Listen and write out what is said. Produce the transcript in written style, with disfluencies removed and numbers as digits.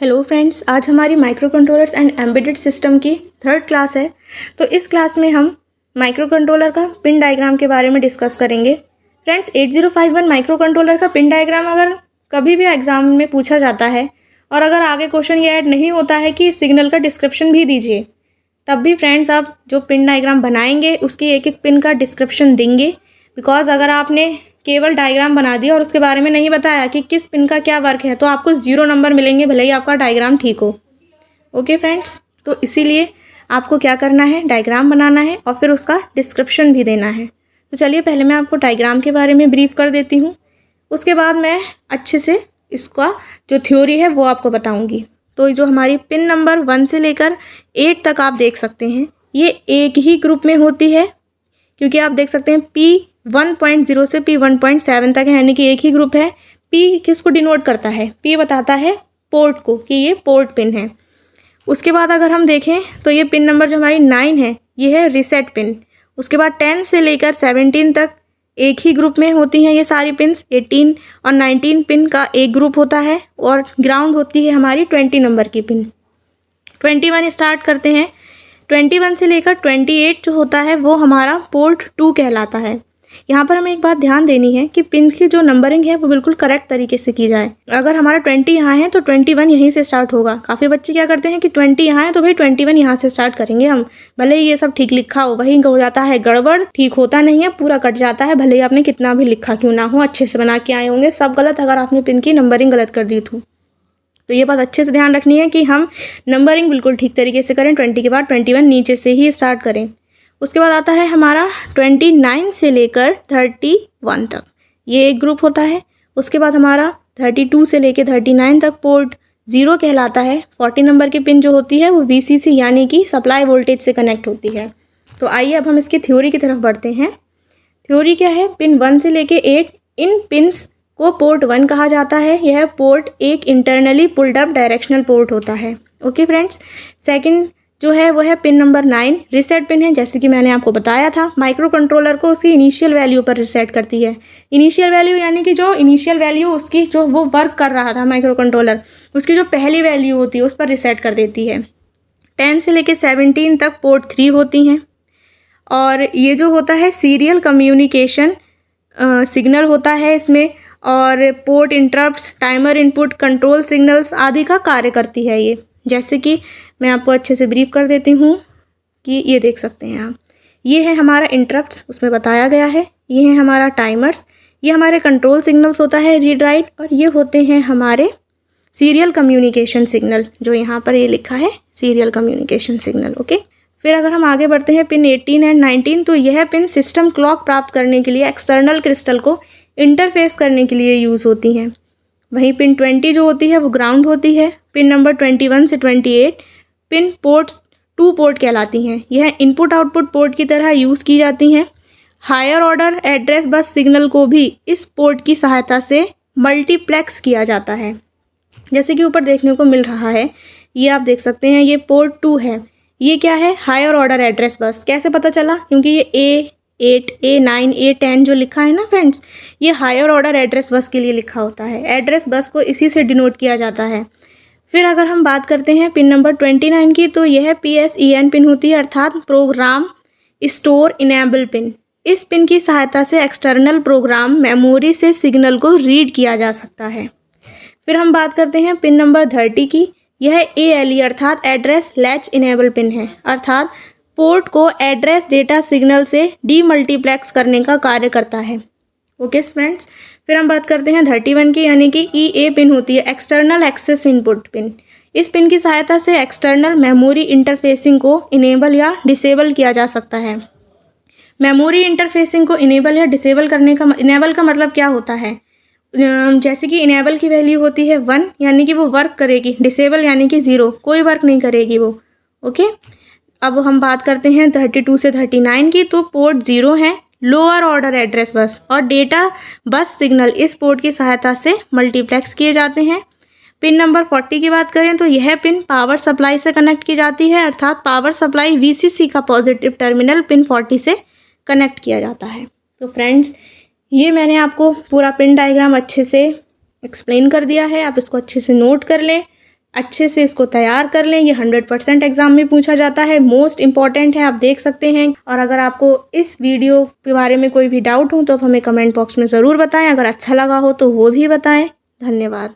Hello friends, आज हमारी micro controllers and embedded system की 3rd क्लास है। तो इस क्लास में हम माइक्रो कंट्रोलर का पिन डायग्राम के बारे में डिस्कस करेंगे। फ्रेंड्स, 8051 माइक्रो कंट्रोलर का पिन डायग्राम अगर कभी भी एग्जाम में पूछा जाता है और अगर आगे क्वेश्चन ये ऐड नहीं होता है कि सिग्नल का डिस्क्रिप्शन भी दीजिए, तब भी फ्रेंड्स आप जो पिन डायग्राम बनाएंगे उसकी एक एक पिन का डिस्क्रिप्शन देंगे। बिकॉज अगर आपने केवल डायग्राम बना दिया और उसके बारे में नहीं बताया कि किस पिन का क्या वर्क है, तो आपको 0 नंबर मिलेंगे, भले ही आपका डायग्राम ठीक हो। ओके फ्रेंड्स, तो इसीलिए आपको क्या करना है, डायग्राम बनाना है और फिर उसका डिस्क्रिप्शन भी देना है। तो चलिए पहले मैं आपको डायग्राम के बारे में ब्रीफ कर देती हूँ, उसके बाद मैं अच्छे से इसका जो थ्योरी है वो आपको बताऊँगी। तो जो हमारी पिन नंबर 1 से लेकर 8 तक आप देख सकते हैं, ये एक ही ग्रुप में होती है, क्योंकि आप देख सकते हैं P1.0 से P1.7 तक है, यानी कि एक ही ग्रुप है। P किसको डिनोट करता है? P बताता है पोर्ट को कि ये पोर्ट पिन है। उसके बाद अगर हम देखें तो ये पिन नंबर जो हमारी 9 है, ये है रीसेट पिन। उसके बाद 10 से लेकर 17 तक एक ही ग्रुप में होती हैं ये सारी पिन्स। 18 और 19 पिन का एक ग्रुप होता है और ग्राउंड होती है हमारी 20 नंबर की पिन। 21 स्टार्ट करते हैं। 21 से लेकर 28 जो होता है वो हमारा पोर्ट 2 कहलाता है। यहाँ पर हमें एक बात ध्यान देनी है कि पिन की जो नंबरिंग है वो बिल्कुल करेक्ट तरीके से की जाए। अगर हमारा 20 यहाँ है तो 21 यहीं से स्टार्ट होगा। काफ़ी बच्चे क्या करते हैं कि 20 यहाँ है तो भाई 21 यहाँ से स्टार्ट करेंगे हम, भले ही ये सब ठीक लिखा हो, वही हो जाता है गड़बड़, ठीक होता नहीं है, पूरा कट जाता है, भले ही आपने कितना भी लिखा क्यों ना हो, अच्छे से बना के आए होंगे, सब गलत अगर आपने पिन की नंबरिंग गलत कर दी तो ये बात अच्छे से ध्यान रखनी है कि हम नंबरिंग बिल्कुल ठीक तरीके से करें। 20 के बाद 21 नीचे से ही स्टार्ट करें। उसके बाद आता है हमारा 29 से लेकर 31 तक, ये एक ग्रुप होता है। उसके बाद हमारा 32 से लेकर 39 तक पोर्ट 0 कहलाता है। 40 नंबर की पिन जो होती है वो VCC यानी कि सप्लाई वोल्टेज से कनेक्ट होती है। तो आइए अब हम इसकी थ्योरी की तरफ बढ़ते हैं। थ्योरी क्या है? पिन 1 से लेकर 8 इन पिन्स को पोर्ट 1 कहा जाता है। यह पोर्ट एक internally pulled up directional port होता है। ओके फ्रेंड्स, सेकंड जो है वो है पिन नंबर 9 रीसेट पिन है। जैसे कि मैंने आपको बताया था, माइक्रो कंट्रोलर को उसकी इनिशियल वैल्यू पर रीसेट करती है। इनिशियल वैल्यू यानी कि जो इनिशियल वैल्यू उसकी जो वो वर्क कर रहा था माइक्रो कंट्रोलर, उसकी जो पहली वैल्यू होती है उस पर रीसेट कर देती है। 10 से लेकर 17 तक पोर्ट 3 होती हैं और ये जो होता है सीरियल कम्युनिकेशन सिग्नल होता है इसमें, और port interrupts, timer input, control signals आदि का कार्य करती है ये। जैसे कि मैं आपको अच्छे से ब्रीफ कर देती हूँ कि ये देख सकते हैं आप, ये है हमारा इंटरप्ट्स, उसमें बताया गया है। ये है हमारा टाइमर्स, ये हमारे कंट्रोल सिग्नल्स होता है रीड राइट, और ये होते हैं हमारे सीरियल कम्युनिकेशन सिग्नल, जो यहाँ पर ये लिखा है सीरियल कम्युनिकेशन सिग्नल। ओके, फिर अगर हम आगे बढ़ते हैं पिन 18 एंड 19, तो यह पिन सिस्टम क्लॉक प्राप्त करने के लिए एक्सटर्नल क्रिस्टल को इंटरफेस करने के लिए यूज़ होती हैं। वहीं पिन 20 जो होती है वो ग्राउंड होती है। पिन नंबर 21 से 28 पिन पोर्ट्स 2 पोर्ट कहलाती हैं। यह इनपुट आउटपुट पोर्ट की तरह यूज़ की जाती हैं। Higher order address bus signal को भी इस पोर्ट की सहायता से मल्टीप्लेक्स किया जाता है, जैसे कि ऊपर देखने को मिल रहा है। ये आप देख सकते हैं, ये पोर्ट 2 है। ये क्या है? हायर ऑर्डर एड्रेस बस। कैसे पता चला? क्योंकि ये A8, A9, A10 जो लिखा है ना फ्रेंड्स, ये हायर ऑर्डर एड्रेस बस के लिए लिखा होता है। एड्रेस बस को इसी से डिनोट किया जाता है। फिर अगर हम बात करते हैं पिन नंबर 29 की, तो यह PSEN पिन होती है, अर्थात प्रोग्राम स्टोर इनेबल पिन। इस पिन की सहायता से एक्सटर्नल प्रोग्राम मेमोरी से सिग्नल को रीड किया जा सकता है। फिर हम बात करते हैं पिन नंबर 30 की। यह ALE अर्थात एड्रेस लैच इनेबल पिन है, अर्थात पोर्ट को एड्रेस डेटा सिग्नल से डीमल्टीप्लेक्स करने का कार्य करता है। ओके फ्रेंड्स, फिर हम बात करते हैं 31 की, यानी कि EA पिन होती है, एक्सटर्नल एक्सेस इनपुट पिन। इस पिन की सहायता से एक्सटर्नल मेमोरी इंटरफेसिंग को इनेबल या डिसेबल किया जा सकता है। मेमोरी इंटरफेसिंग को इनेबल या डिसेबल करने का, इनेबल का मतलब क्या होता है? जैसे कि इनेबल की वैल्यू होती है 1, यानी कि वो वर्क करेगी। डिसेबल यानी कि 0, कोई वर्क नहीं करेगी वो। ओके, अब हम बात करते हैं 32 से 39 की, तो पोर्ट 0 है, लोअर ऑर्डर एड्रेस बस और डेटा बस सिग्नल इस पोर्ट की सहायता से मल्टीप्लेक्स किए जाते हैं। पिन नंबर 40 की बात करें तो यह पिन पावर सप्लाई से कनेक्ट की जाती है, अर्थात पावर सप्लाई VCC का पॉजिटिव टर्मिनल पिन 40 से कनेक्ट किया जाता है। तो फ्रेंड्स, ये मैंने आपको पूरा पिन डायग्राम अच्छे से एक्सप्लेन कर दिया है, आप इसको अच्छे से नोट कर लें अच्छे से इसको तैयार कर लें। ये 100% एग्जाम में पूछा जाता है, मोस्ट इम्पॉर्टेंट है, आप देख सकते हैं। और अगर आपको इस वीडियो के बारे में कोई भी डाउट हो तो आप हमें कमेंट बॉक्स में ज़रूर बताएं। अगर अच्छा लगा हो तो वो भी बताएं। धन्यवाद।